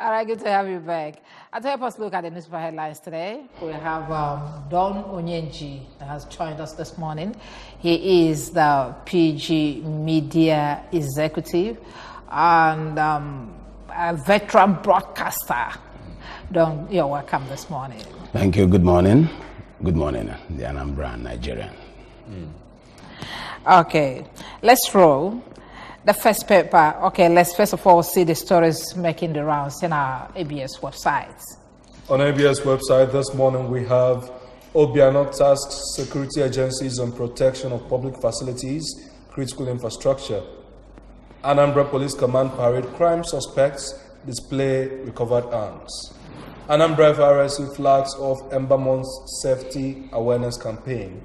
All right, good to have you back. To help us look at the newspaper headlines today, we have Don Onyenji that has joined us this morning. He is the PG Media Executive and a veteran broadcaster. Don, you're welcome this morning. Thank you. Good morning. Good morning, the Anambra Nigerian. Okay, let's roll. The first paper, okay, let's first of all see the stories making the rounds in our ABS websites. On ABS website this morning we have Obiano tasks security agencies on protection of public facilities, critical infrastructure. Anambra Police Command parade crime suspects display recovered arms. Anambra FRSC flags off Ember Month's safety awareness campaign.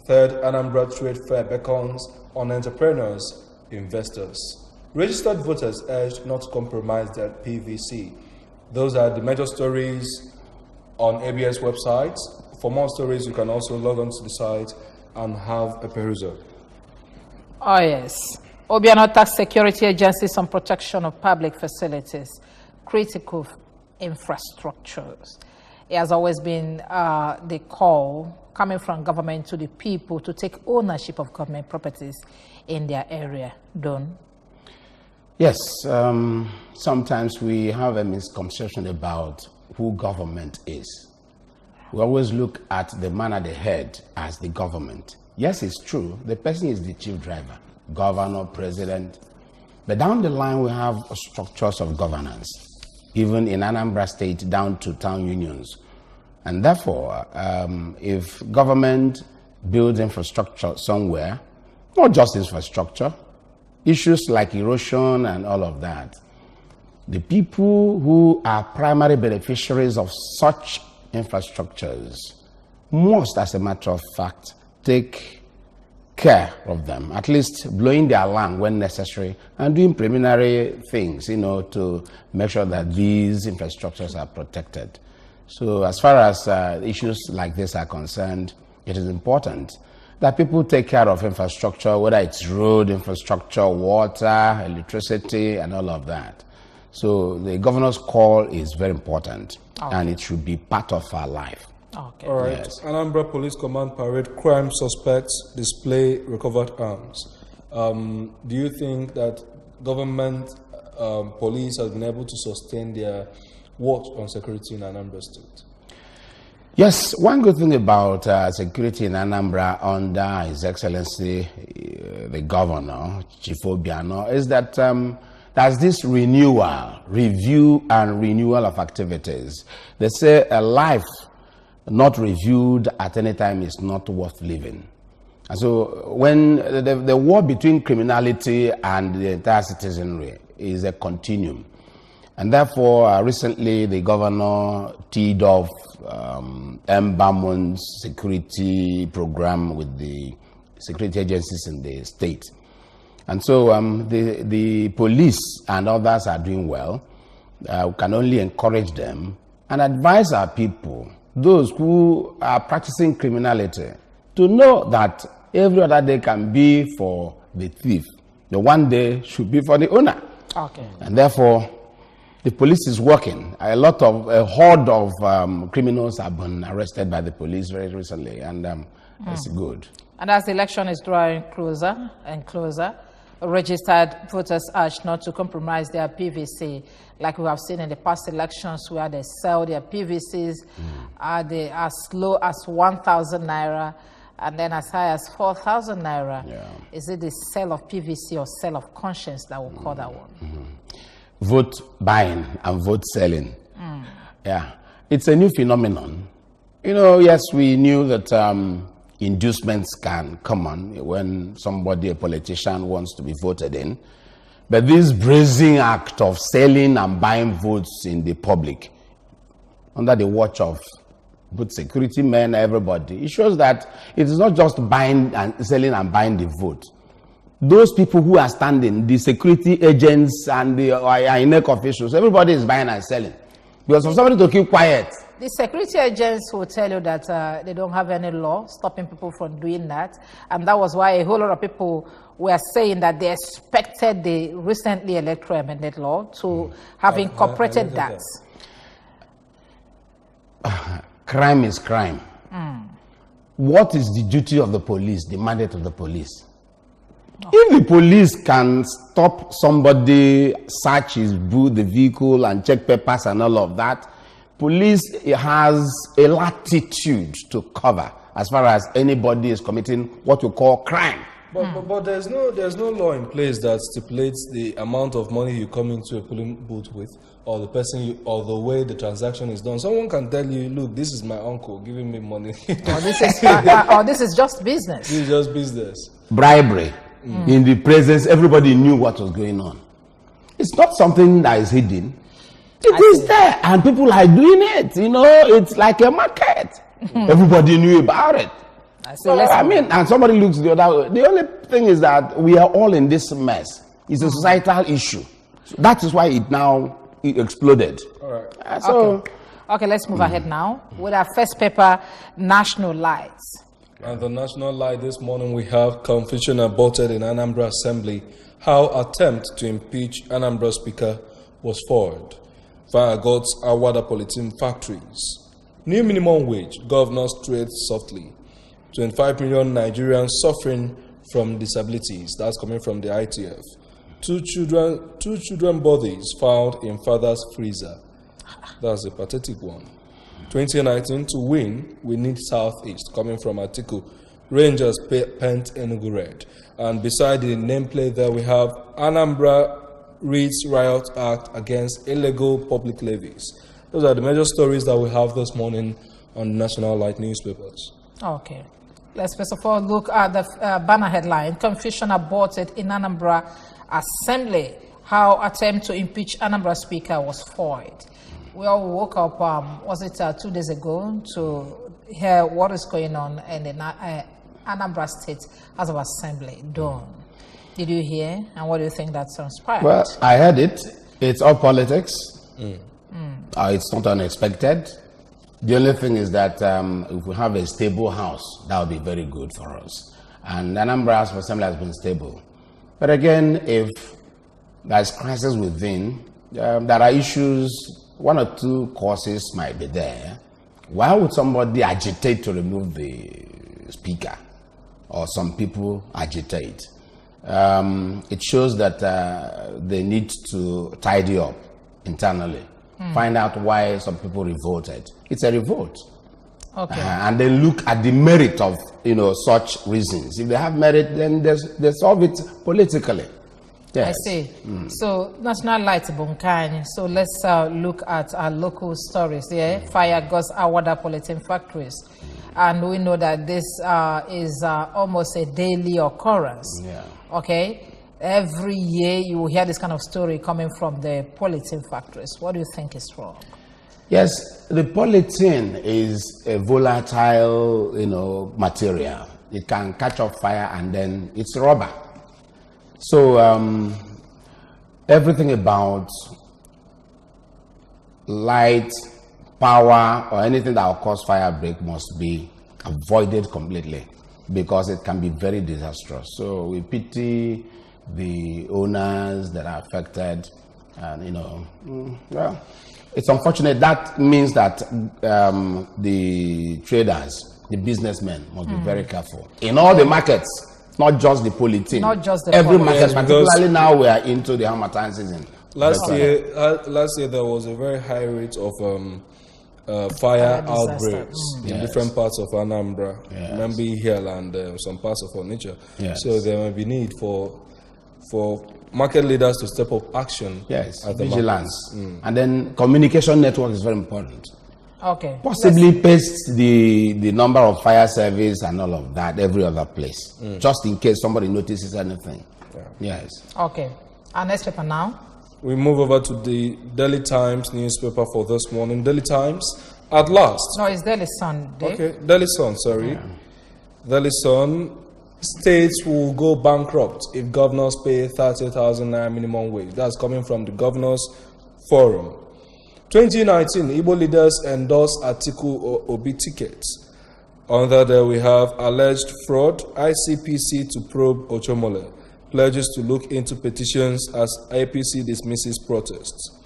Third Anambra Trade Fair beckons on entrepreneurs, investors. Registered voters urged not to compromise their PVC. Those are the major stories on ABS websites. For more stories, you can also log on to the site and have a perusal. Oh yes. Obiano tax security agencies on protection of public facilities, critical infrastructures. It has always been the call coming from government to the people to take ownership of government properties in their area. Don? Yes, sometimes we have a misconception about who government is. We always look at the man at the head as the government. Yes, it's true. The person is the chief driver, governor, president. But down the line, we have structures of governance, even in Anambra State, down to town unions. And therefore, if government builds infrastructure somewhere, not just infrastructure, issues like erosion and all of that, the people who are primary beneficiaries of such infrastructures must, as a matter of fact, take care of them, at least blowing their alarm when necessary and doing preliminary things, to make sure that these infrastructures are protected. So as far as issues like this are concerned, it is important that people take care of infrastructure, whether it's road infrastructure, water, electricity, and all of that. So the governor's call is very important, and it should be part of our life. Okay. All right. Yes. Anambra Police Command parade crime suspects display recovered arms. Do you think that government police has been able to sustain their work on security in Anambra State? Yes, one good thing about security in Anambra under His Excellency, the Governor, Chief Obiano, is that there's this review and renewal of activities. They say a life not reviewed at any time is not worth living. And so when the war between criminality and the entire citizenry is a continuum. And therefore, recently the governor teed off Ember Month's security program with the security agencies in the state. And so the police and others are doing well. We can only encourage them and advise our people, those who are practicing criminality, to know that every other day can be for the thief. The one day should be for the owner. Okay. And therefore, the police is working. A horde of criminals have been arrested by the police very recently, and it's good. And as the election is drawing closer and closer, registered voters urged not to compromise their PVC, like we have seen in the past elections where they sell their PVCs as low as 1,000 naira and then as high as 4,000 naira. Yeah. Is it the sale of PVC or sale of conscience that will call that one? Vote buying and vote selling. Yeah, it's a new phenomenon. Yes, we knew that inducements can come on when a politician wants to be voted in. But this brazen act of selling and buying votes in the public, under the watch of both security men, everybody, it shows that it is not just buying and selling and buying the vote. Those people who are standing, the security agents and the INEC officials, everybody is buying and selling. Because for somebody to keep quiet, the security agents will tell you that they don't have any law stopping people from doing that. And that was why a whole lot of people were saying that they expected the recently electoral amended law to have incorporated that. Crime is crime. What is the duty of the police, the mandate of the police? If the police can stop somebody, search his boot, the vehicle, and check papers and all of that, police has a latitude to cover as far as anybody is committing what you call crime. But there's no law in place that stipulates the amount of money you come into a polling booth with, or the person or the way the transaction is done. Someone can tell you, look, this is my uncle giving me money. Or this is just business. This is just business. Bribery. In the presence, everybody knew what was going on. It's not something that is hidden. It is there, and people are doing it. You know, it's like a market. Everybody knew about it. I mean, and somebody looks the other way. The only thing is that we are all in this mess. It's a societal issue. So that is why it exploded. All right. Okay, let's move ahead now with our first paper, National Lights. And the National Light this morning, we have confusion aborted in Anambra Assembly. How attempt to impeach Anambra Speaker was foiled via God's Awada Polythene factories. New minimum wage, governors trade softly. 25 million Nigerians suffering from disabilities. That's coming from the ITF. Two children bodies found in father's freezer. That's a pathetic one. 2019 to win, we need Southeast, coming from Atiku. Rangers paint Enugu red. And beside the nameplate there, we have Anambra reads Riot Act against illegal public levies. Those are the major stories that we have this morning on National Light newspapers. Okay. Let's first of all look at the banner headline, Confusion Aborted in Anambra Assembly. How attempt to impeach Anambra Speaker was foiled. We all woke up, was it 2 days ago, to hear what is going on in the Anambra State House of Assembly. Dawn, did you hear? And what do you think that transpired? Well, I heard it. It's all politics. It's not unexpected. The only thing is that if we have a stable house, that would be very good for us. And Anambra House of Assembly has been stable. But again, if there's crisis within, there are issues. 1 or 2 causes might be there. Why would somebody agitate to remove the speaker? Or some people agitate? It shows that they need to tidy up internally. Find out why some people revolted. It's a revolt. Okay. And then look at the merit of such reasons. If they have merit, then they solve it politically. Yes. I see. So, National Light Bunkany. So, let's look at our local stories here. Fire God's Awada Polythene factories. And we know that this is almost a daily occurrence. Yeah. Okay? Every year you will hear this kind of story coming from the polythene factories. What do you think is wrong? Yes, the polythene is a volatile, material. It can catch up fire and then it's rubber. So everything about light, power, or anything that will cause fire break must be avoided completely because it can be very disastrous. So we pity the owners that are affected, and well, it's unfortunate. That means that the traders, the businessmen, must be very careful in all the markets. Not just the polythene. Not just the every polythene. market, Yes, particularly now we are into the Harmattan season. Last year there was a very high rate of fire outbreaks in different parts of Anambra, Nambi Hill, and some parts of Onitsha. Yes. So there may be need for market leaders to step up action. Yes, at the vigilance. And then communication network is very important. Okay. Possibly paste the number of fire service and all of that every other place, just in case somebody notices anything. Yes. Okay. Our next paper now. We move over to the Daily Times newspaper for this morning. Daily Times, at last. No, it's Daily Sun, Dave. Okay, Daily Sun, sorry. Daily Sun, states will go bankrupt if governors pay 30,000 naira minimum wage. That's coming from the Governors Forum. 2019, Igbo leaders endorse Atiku Obi tickets. Under there, we have alleged fraud, ICPC to probe Ochomole, pledges to look into petitions as APC dismisses protests.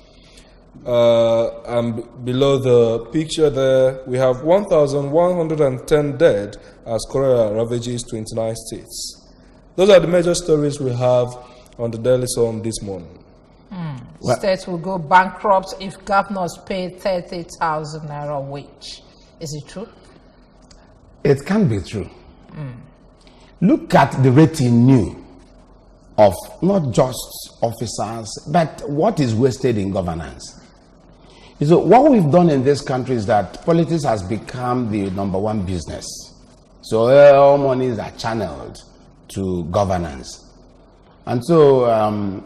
And below the picture there, we have 1,110 dead as cholera ravages 29 states. Those are the major stories we have on the Daily Sun this morning. States will go bankrupt if governors pay 30,000 naira wage. Is it true? It can be true. Look at the retinue of not just officers, but what is wasted in governance. So what we've done in this country is that politics has become the #1 business. So all monies are channeled to governance. And so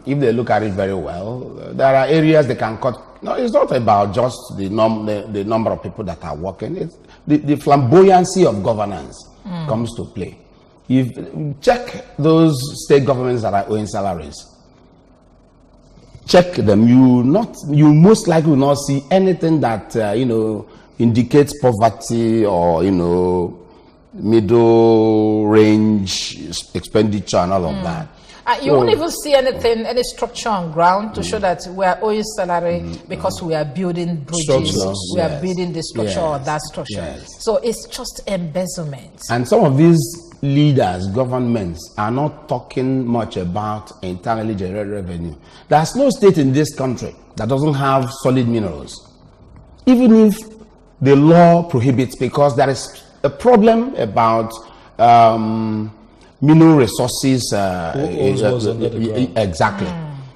if they look at it very well, there are areas they can cut. No, it's not about just the number of people that are working. It's the flamboyancy of governance comes to play. If check those state governments that are owing salaries, check them. You most likely will not see anything that indicates poverty or middle range expenditure and all of that. You won't even see anything, any structure on ground to show that we are owing salary because we are building bridges, we are building the structure or that structure. Yes. So it's just embezzlement. And some of these leaders, governments, are not talking much about internally generated revenue. There's no state in this country that doesn't have solid minerals, even if the law prohibits, because there is a problem about mineral resources. Exactly.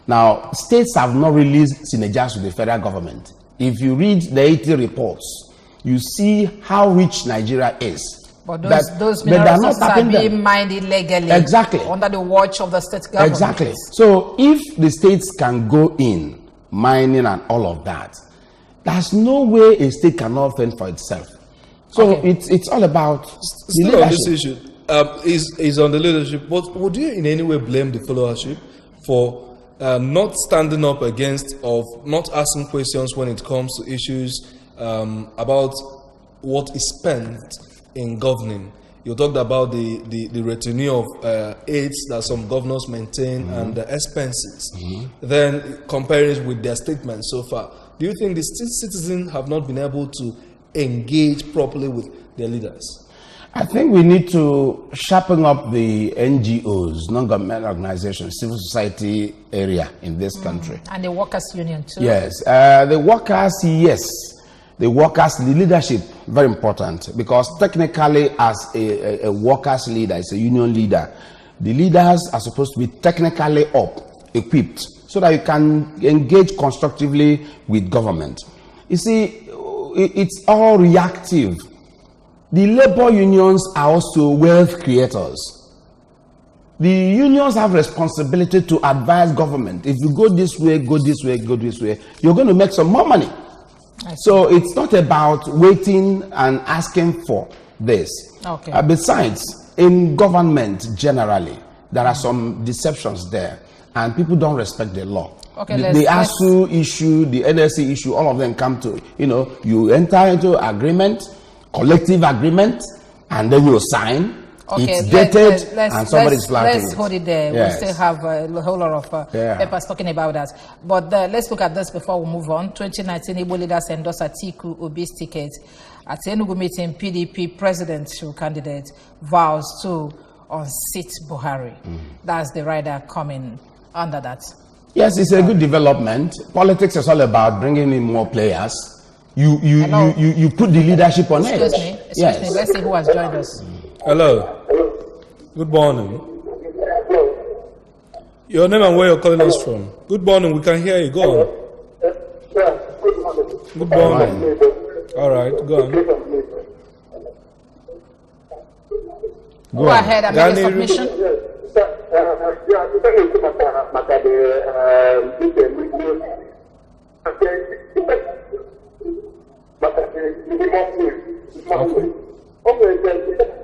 Now, states have not released synergies with the federal government. If you read the 80 reports, you see how rich Nigeria is. But those mineral resources are being mined illegally. Exactly. Under the watch of the state government. Exactly. So if the states can go in, mining and all of that, there's no way a state cannot fend for itself. So it's all about still the leadership. On this issue. Is on the leadership, but would you in any way blame the followership for not standing up against, of not asking questions when it comes to issues about what is spent in governing? You talked about the retinue of aids that some governors maintain and the expenses. Then comparing it with their statements so far, do you think the citizens have not been able to engage properly with their leaders? I think we need to sharpen up the NGOs, non-government organizations, civil society area in this country. And the workers' union too. Yes, the workers, yes. The workers, the leadership, very important, because technically as a workers leader, as a union leader, the leaders are supposed to be technically equipped so that you can engage constructively with government. You see, it's all reactive. The labor unions are also wealth creators. The unions have responsibility to advise government. If you go this way, go this way, go this way, you're going to make some more money. So it's not about waiting and asking for this. Besides, in government generally, there are some deceptions there, and people don't respect the law. The ASU issue, the NSC issue, all of them come to, you enter into agreement, collective agreement, and then you sign. It's dated, and somebody's flagging. Let's hold it there. Yes. We still have a whole lot of papers talking about that. But let's look at this before we move on. 2019 Igbo leaders endorse Atiku Obi's ticket. At the Enugu meeting, PDP presidential candidate vows to unseat Buhari. That's the rider coming under that. Yes, it's a good development. Politics is all about bringing in more players. You put the leadership on edge. Excuse me. Let's see who has joined us. Hello. Good morning. Your name and where you're calling us from. Good morning. We can hear you. Go on. Good morning. All right. Go on. Go ahead and make a submission.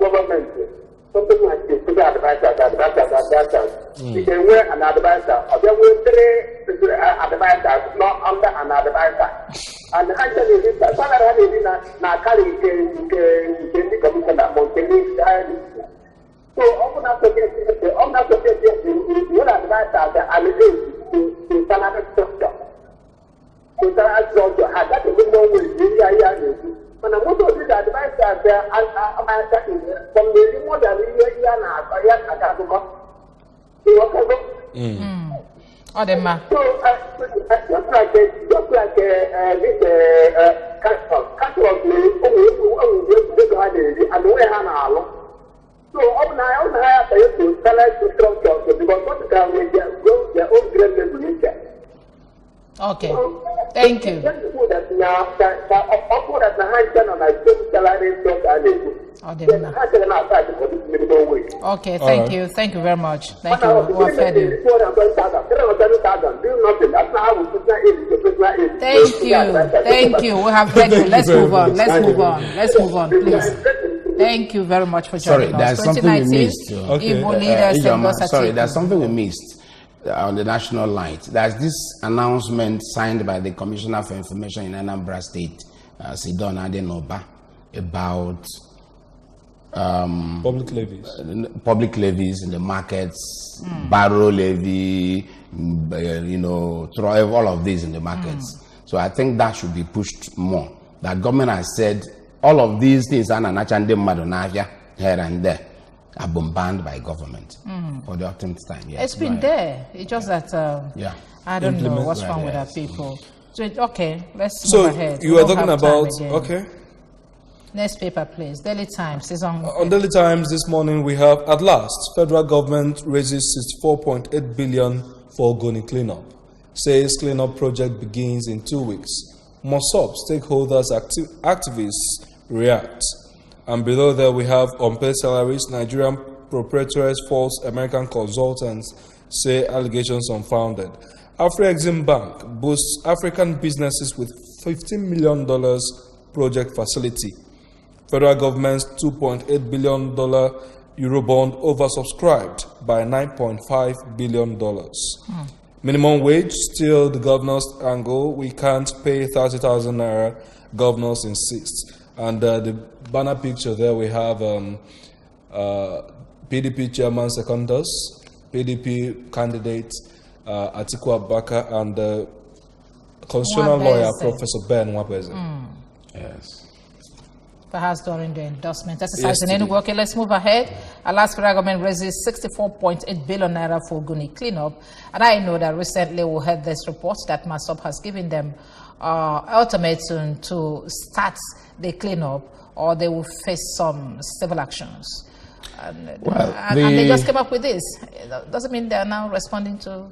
Government, something like this, You can wear an advisor. Or there were 3 advisors, not under an advisor. And actually, this is not carrying the commissioner, Montenegro. So, open up the advisor and to salary structure. So, salary structure, and that is no way. When I want to do the advisor, from the remote and Odema. So, just like this Catholic and we have so, I have to select structure because what can we get their own great. Okay. Thank you. Okay, thank you. Thank you very much. Thank you. Thank you. Thank you. We have heard you. Let's move on. Let's move on. Let's move on, please. Thank you very much for joining us. Sorry, there's something we missed. Okay. Sorry, there's something we missed. On the national light, there's this announcement signed by the Commissioner for Information in Anambra State, Sidon Adenoba, about public levies in the markets, barrow levy, all of these in the markets. So I think that should be pushed more. That government has said all of these things are here and there. Have been banned by government for the 10th time. Yes, it's been there. It's just that I don't know what's wrong with our people. So okay, let's move ahead. You were talking about next paper, please. Daily Times is on. On Daily Times this morning, we have at last federal government raises 64.8 billion for Ogoni cleanup. Says cleanup project begins in 2 weeks. Mosop stakeholders, activists react. And below there we have unpaid salaries. Nigerian proprietors false American consultants say allegations unfounded. Afro-Exim Bank boosts African businesses with $15 million project facility. Federal government's $2.8 billion Eurobond oversubscribed by $9.5 billion. Minimum wage, still the governor's angle. We can't pay 30,000 naira, governors insist. And the banner picture there we have PDP chairman Secondus, PDP candidate Atiku Abubakar, and constitutional lawyer Professor Ben Wabeze. Yes. Perhaps during the endorsement exercise in any work. Okay, let's move ahead. Our last federal government raises 64.8 billion naira for Ogoni cleanup. And I know that recently we heard this report that Masop has given them ultimatum to start the cleanup, or they will face some civil actions. And they just came up with this. Doesn't mean they are now responding to.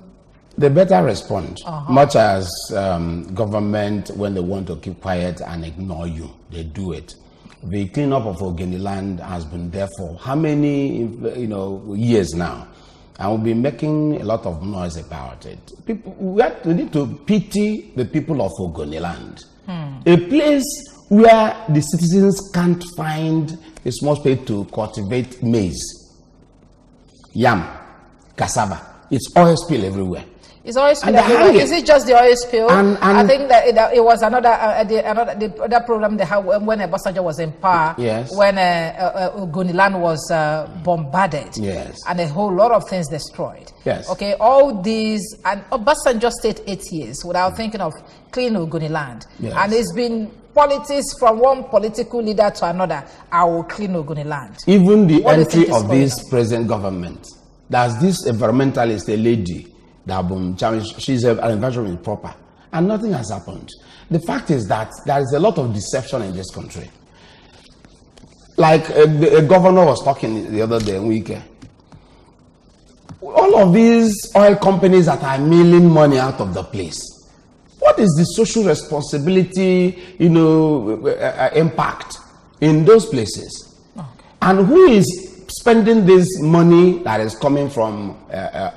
They better respond. Much as government, when they want to keep quiet and ignore you, they do it. The cleanup of Ogoni land has been there for how many years now, and we'll be making a lot of noise about it. People, we need to pity the people of Ogoni land, a place where the citizens can't find a small space to cultivate maize, yam, cassava. It's oil spill everywhere. It's oil spill everywhere. Is it just the oil spill? I think that it was another program they had when Obasanjo was in power. Yes. When Ogoni land was bombarded. Yes. And a whole lot of things destroyed. Yes. Okay. All these, and Obasanjo stayed 8 years without thinking of cleaning Ogoni land. Yes. And it's been politics from one political leader to another. I will clean Ogoni land. Even the entry of this present government, there's this environmentalist, a lady. She's an environment proper, and nothing has happened. The fact is that there is a lot of deception in this country. Like a governor was talking the other day, all of these oil companies that are milling money out of the place. What is the social responsibility, impact in those places? Okay. And who is spending this money that is coming from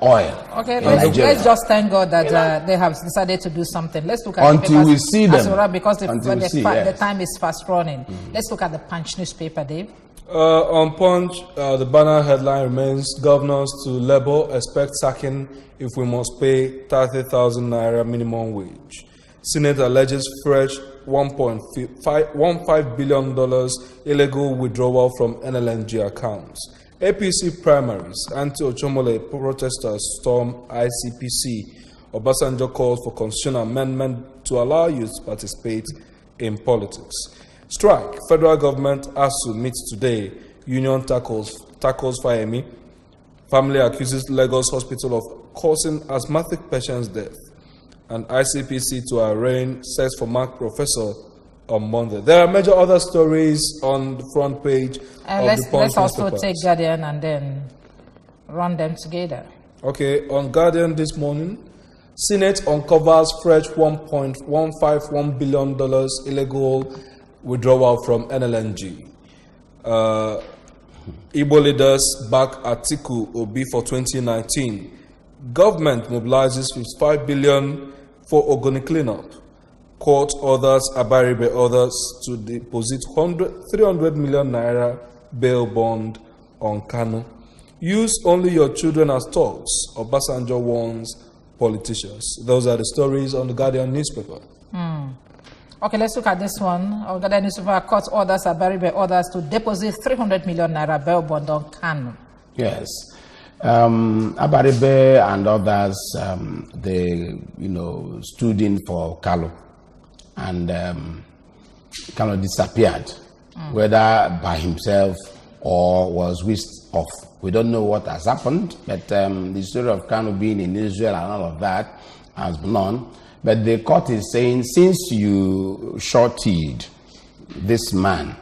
oil? Okay, let's just thank God that they have decided to do something. Let's look at until we see them. Because the time is fast running. Let's look at the Punch newspaper, Dave. On Punch, the banner headline remains, governors to Labour expect sacking if we must pay 30,000 naira minimum wage. Senate alleges fresh $1.15 billion illegal withdrawal from NLNG accounts. APC primaries, anti-Ochomole protesters storm ICPC. Obasanjo calls for constitutional amendment to allow youth to participate in politics. Strike. Federal government ASU meets today. Union tackles Fayemi. Family accuses Lagos hospital of causing asthmatic patient's death. And ICPC to arraign sex for Mark professor on Monday. There are major other stories on the front page of the Punch Let's also newspapers. take Guardian and then run them together. Okay, on Guardian this morning, Senate uncovers fresh $1.151 billion illegal withdrawal from NLNG. Igbo leaders back Atiku Obi for 2019. Government mobilizes $55 billion for Ogoni cleanup. Court orders Abaribe others to deposit 300 million naira bail bond on Kano. Use only your children as thugs, Obasanjo warns politicians. Those are the stories on the Guardian newspaper. Okay, let's look at this one. Our Guardian newspaper, court orders Abaribe others to deposit 300 million naira bail bond on Kano. Yes. Abaribe and others, they, stood in for Kalu. And kind of disappeared, whether by himself or was whisked off. We don't know what has happened, but the story of Kanu being in Israel and all of that has been on. But the court is saying, since you shorted this man,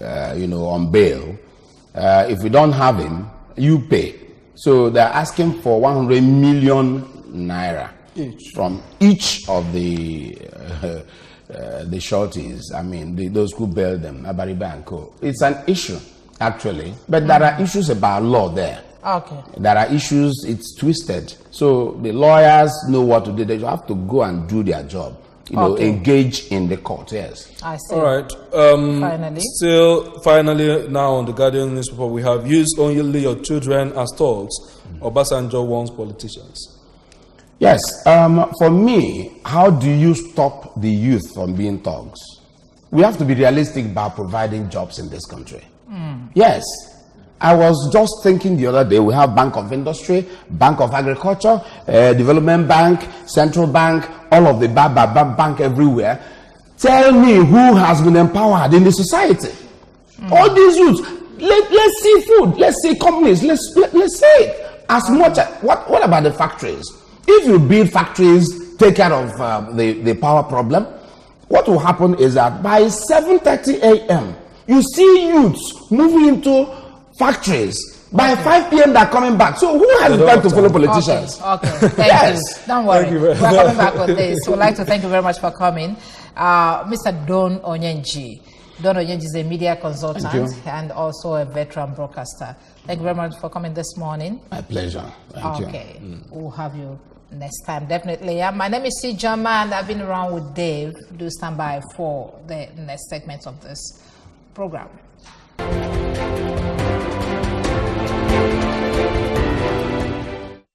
on bail, if we don't have him, you pay. So they're asking for 100 million naira from each of the shorties. I mean, those who bailed them, Abaribe and Co. It's an issue, actually, but there are issues about law there. Okay. There are issues, it's twisted. So the lawyers know what to do. They have to go and do their job. Engage in the court, yes. I see. All right. Finally, now on the Guardian newspaper, we have used only your children as thugs. Obasanjo warns politicians. Yes. For me, how do you stop the youth from being thugs? We have to be realistic about providing jobs in this country. Yes. I was just thinking the other day, we have Bank of Industry, Bank of Agriculture, Development Bank, Central Bank, all of the bank everywhere. Tell me who has been empowered in the society. All these youths, let's see food, let's see companies, let's say it. As much what about the factories? If you build factories, take care of the power problem, what will happen is that by 7:30 a.m., you see youths moving into factories. By 5 p.m. they're coming back. So who has the right to follow politicians? Okay, thank you. Don't worry. We're coming back with this. We'd like to thank you very much for coming. Mr. Don Onyenji. Don Onyenji is a media consultant and also a veteran broadcaster. Thank you very much for coming this morning. My pleasure. Thank you. Okay, we'll have you next time, definitely. My name is C. Jama and I've been around with Dave. Do stand by for the next segment of this program.